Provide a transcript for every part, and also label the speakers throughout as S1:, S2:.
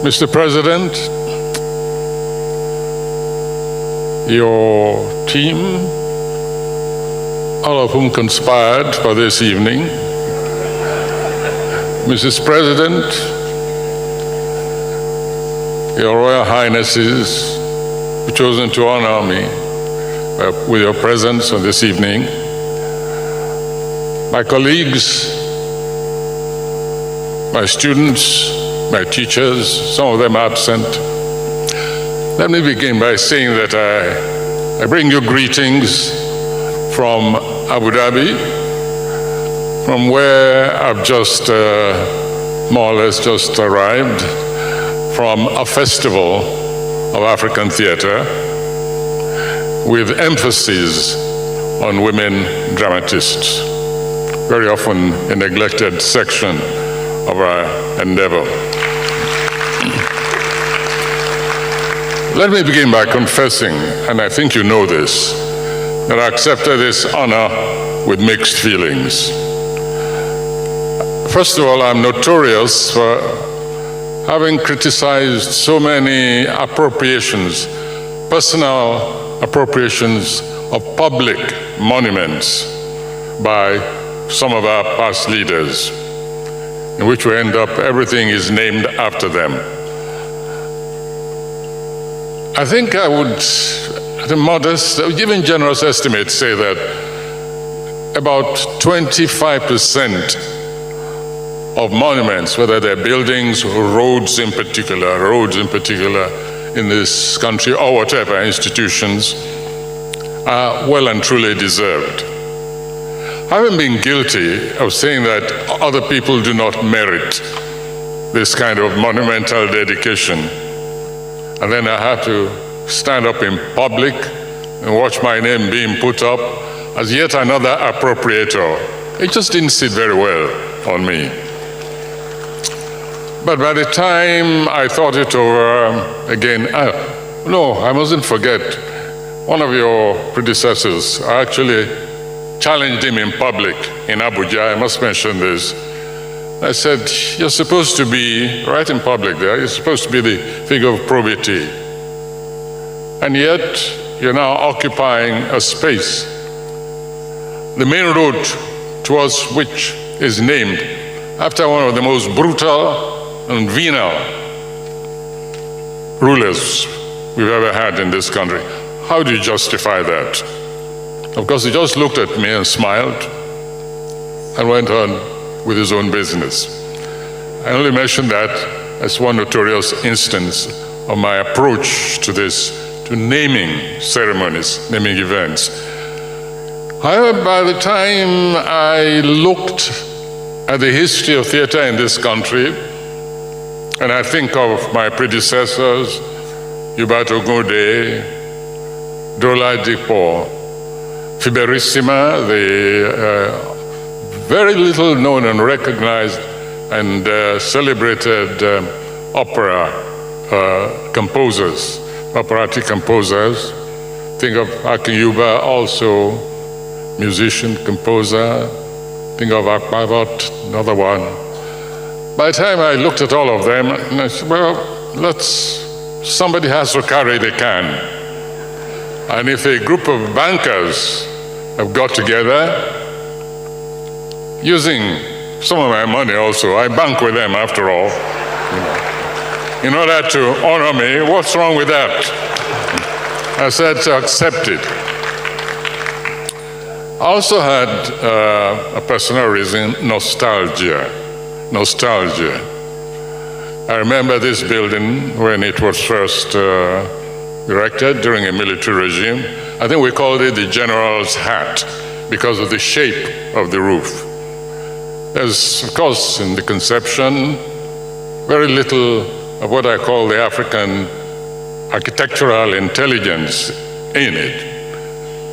S1: Mr. President, your team, all of whom conspired for this evening, Mrs. President, Your Royal Highnesses, who chosen to honor me with your presence on this evening, my colleagues, my students, my teachers, some of them absent. Let me begin by saying that I bring you greetings from Abu Dhabi, from where I've just more or less just arrived, from a festival of African theater with emphasis on women dramatists, very often a neglected section of our endeavor. Let me begin by confessing, and I think you know this, that I accepted this honor with mixed feelings. First of all, I'm notorious for having criticized so many appropriations, personal appropriations of public monuments by some of our past leaders, in which we end up, everything is named after them. I think I would, at a modest, even generous estimate, say that about 25% of monuments, whether they're buildings or roads in particular in this country or whatever institutions, are well and truly deserved. Having been guilty of saying that other people do not merit this kind of monumental dedication, and then I have to stand up in public and watch my name being put up as yet another appropriator, it just didn't sit very well on me. But by the time I thought it over again, I mustn't forget, one of your predecessors, I actually challenged him in public in Abuja, I must mention this. I said, you're supposed to be, right in public there, you're supposed to be the figure of probity. And yet, you're now occupying a space. The main road towards which is named after one of the most brutal and venal rulers we've ever had in this country. How do you justify that? Of course, he just looked at me and smiled and went on with his own business. I only mention that as one notorious instance of my approach to this, to naming ceremonies, naming events. However, by the time I looked at the history of theater in this country, and I think of my predecessors, Hubert Ogode, Dola Dipo, Fiberissima, the very little known and recognized and celebrated opera composers, operatic composers. Think of Akinyuba, also musician, composer. Think of Akpavot, another one. By the time I looked at all of them, and I said, well, somebody has to carry the can. And if a group of bankers have got together, using some of my money also, I bank with them after all, in order to honor me, what's wrong with that? I said to accept it. I also had a personal reason, nostalgia. I remember this building when it was first erected during a military regime. I think we called it the General's Hat because of the shape of the roof. There's, of course, in the conception, very little of what I call the African architectural intelligence in it.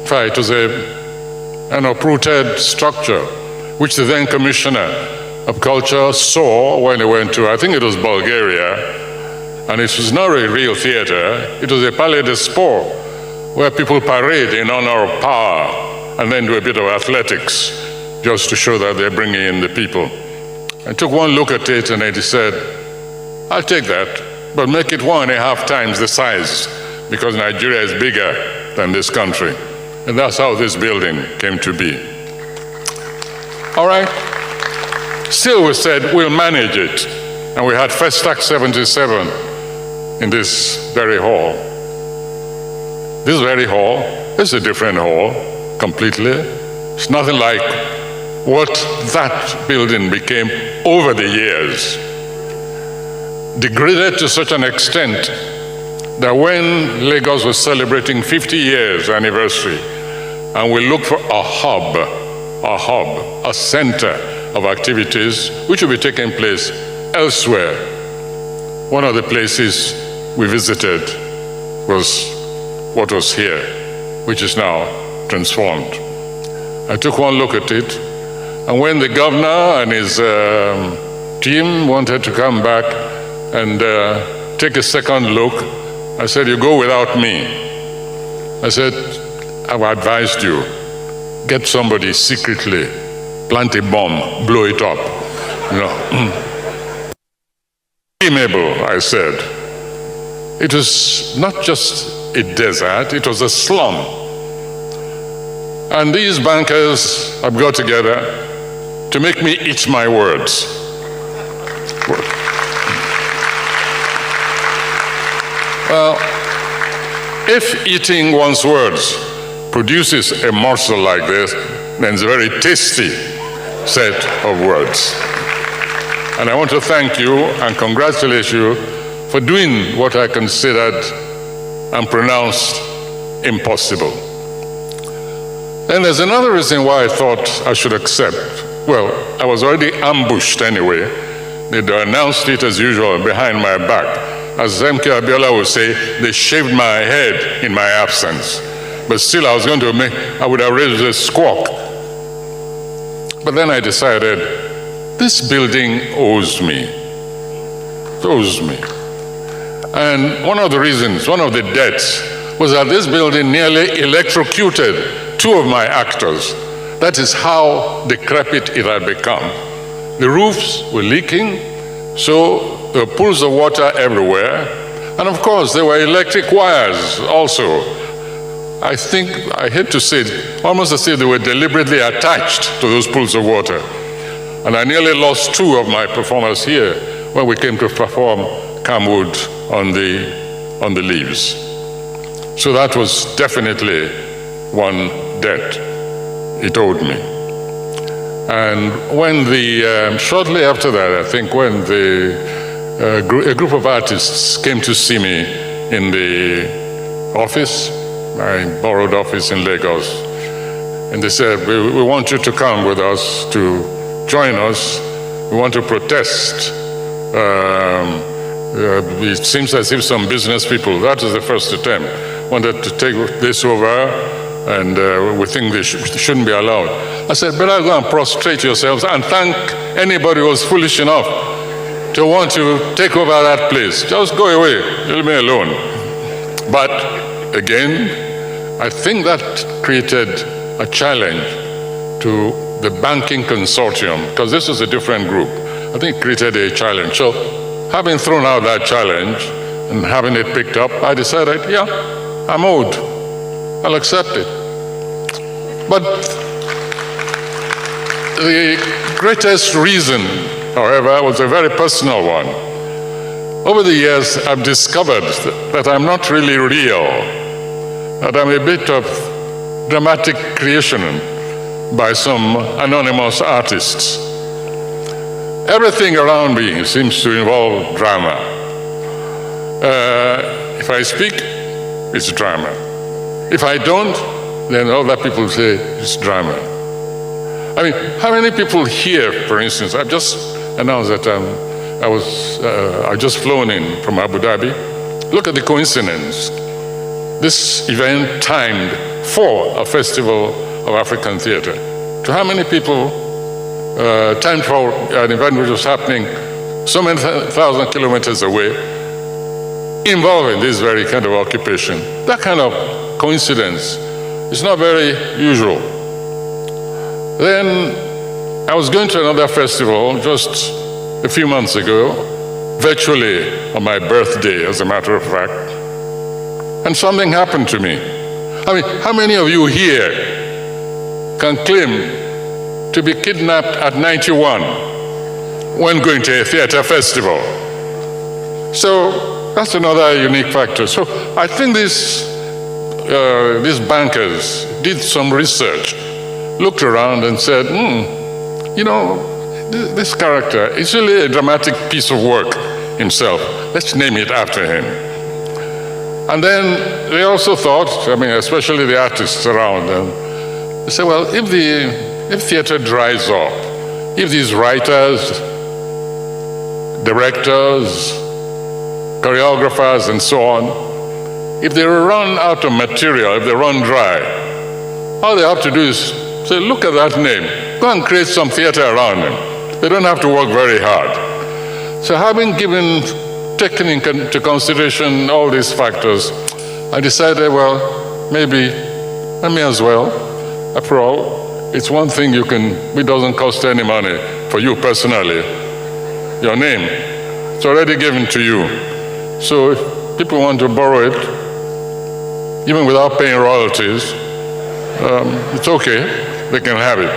S1: In fact, it was an uprooted structure, which the then Commissioner of Culture saw when he went to, I think it was Bulgaria, and it was not a real theater, it was a Palais de Sport, where people parade in honor of power and then do a bit of athletics, just to show that they're bringing in the people. I took one look at it and he said, I'll take that. but make it 1.5 times the size, because Nigeria is bigger than this country. And that's how this building came to be. All right? Still, we said, we'll manage it. And we had Festac 77 in this very hall. This very hall is a different hall, completely. It's nothing like what that building became over the years. Degraded to such an extent that when Lagos was celebrating 50 years anniversary, and we looked for a hub, a center of activities which will be taking place elsewhere, one of the places we visited was what was here, which is now transformed. I took one look at it, and when the governor and his team wanted to come back and take a second look, I said, you go without me. I said, I've advised you, get somebody secretly, plant a bomb, blow it up. You know. Mabel, I said. It was not just a desert, it was a slum. And these bankers have got together to make me eat my words. Well, if eating one's words produces a morsel like this, then it's a very tasty set of words. And I want to thank you and congratulate you for doing what I considered and pronounced impossible. Then there's another reason why I thought I should accept. Well, I was already ambushed anyway. They'd announced it as usual behind my back. As M.K. Abiola would say, they shaved my head in my absence. But still, I would have raised a squawk. But then I decided, this building owes me. It owes me. And one of the reasons, one of the debts, was that this building nearly electrocuted 2 of my actors. That is how decrepit it had become. The roofs were leaking, so there were pools of water everywhere. And of course, there were electric wires also. I think, I hate to say it, almost as if they were deliberately attached to those pools of water. And I nearly lost 2 of my performers here when we came to perform Camwood on the leaves. So that was definitely one debt it owed me. And when shortly after that, I think when a group of artists came to see me in the office, my borrowed office in Lagos, and they said, we want you to come with us, to join us. We want to protest. It seems as if some business people, that was the first attempt, wanted to take this over, and we think they shouldn't be allowed. I said, better go and prostrate yourselves and thank anybody who was foolish enough to want to take over that place. Just go away, leave me alone. But again, I think that created a challenge to the banking consortium, because this is a different group. I think it created a challenge. So having thrown out that challenge and having it picked up, I decided, yeah, I'm owed. I'll accept it. But the greatest reason, however, was a very personal one. Over the years, I've discovered that I'm not really real, that I'm a bit of dramatic creation by some anonymous artists. Everything around me seems to involve drama. If I speak, it's drama. If I don't, then other people say it's drama. I mean, how many people here, for instance, I've just announced that I just flown in from Abu Dhabi. Look at the coincidence. This event timed for a festival of African theater. To how many people timed for an event which was happening so many thousand kilometers away, involving this very kind of occupation? That kind of coincidence is not very usual. Then I was going to another festival just a few months ago, virtually on my birthday, as a matter of fact. And something happened to me. I mean, how many of you here can claim to be kidnapped at 91 when going to a theater festival? So that's another unique factor. So I think these bankers did some research, looked around and said, you know, this character is really a dramatic piece of work himself. Let's name it after him. And then they also thought, I mean, especially the artists around them, they said, well, if theater dries up, if these writers, directors, choreographers, and so on, if they run out of material, if they run dry, all they have to do is say, look at that name, go and create some theater around them. They don't have to work very hard. So having taken into consideration all these factors, I decided, well, maybe I may as well. After all, it's one thing it doesn't cost any money for you personally. Your name, it's already given to you. So if people want to borrow it, even without paying royalties, it's okay, they can have it.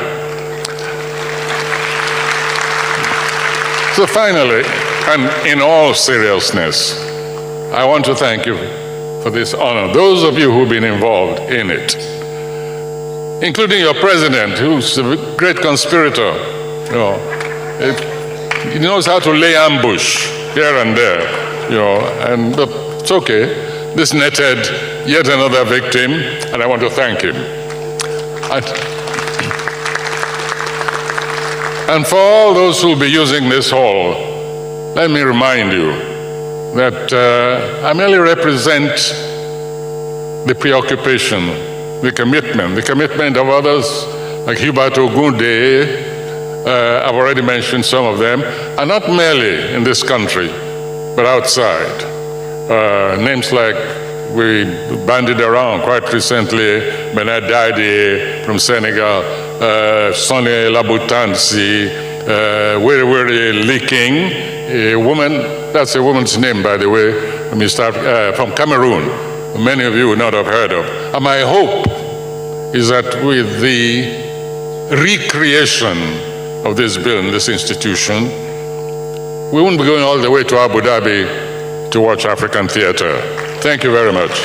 S1: So finally, and in all seriousness, I want to thank you for this honor, those of you who've been involved in it, including your president, who's a great conspirator. You know, he knows how to lay ambush here and there, but it's okay. This netted yet another victim, and I want to thank him. And for all those who will be using this hall, let me remind you that I merely represent the preoccupation, the commitment of others like Hubert Ogunde. I've already mentioned some of them, and not merely in this country, but outside. Names like we bandied around quite recently, Bernard Dadi from Senegal, Sonny Laboutansi, Wiri Leaking, a woman, that's a woman's name, by the way, from Cameroon, many of you would not have heard of. And my hope is that with the recreation of this building, this institution, we won't be going all the way to Abu Dhabi to watch African theater. Thank you very much.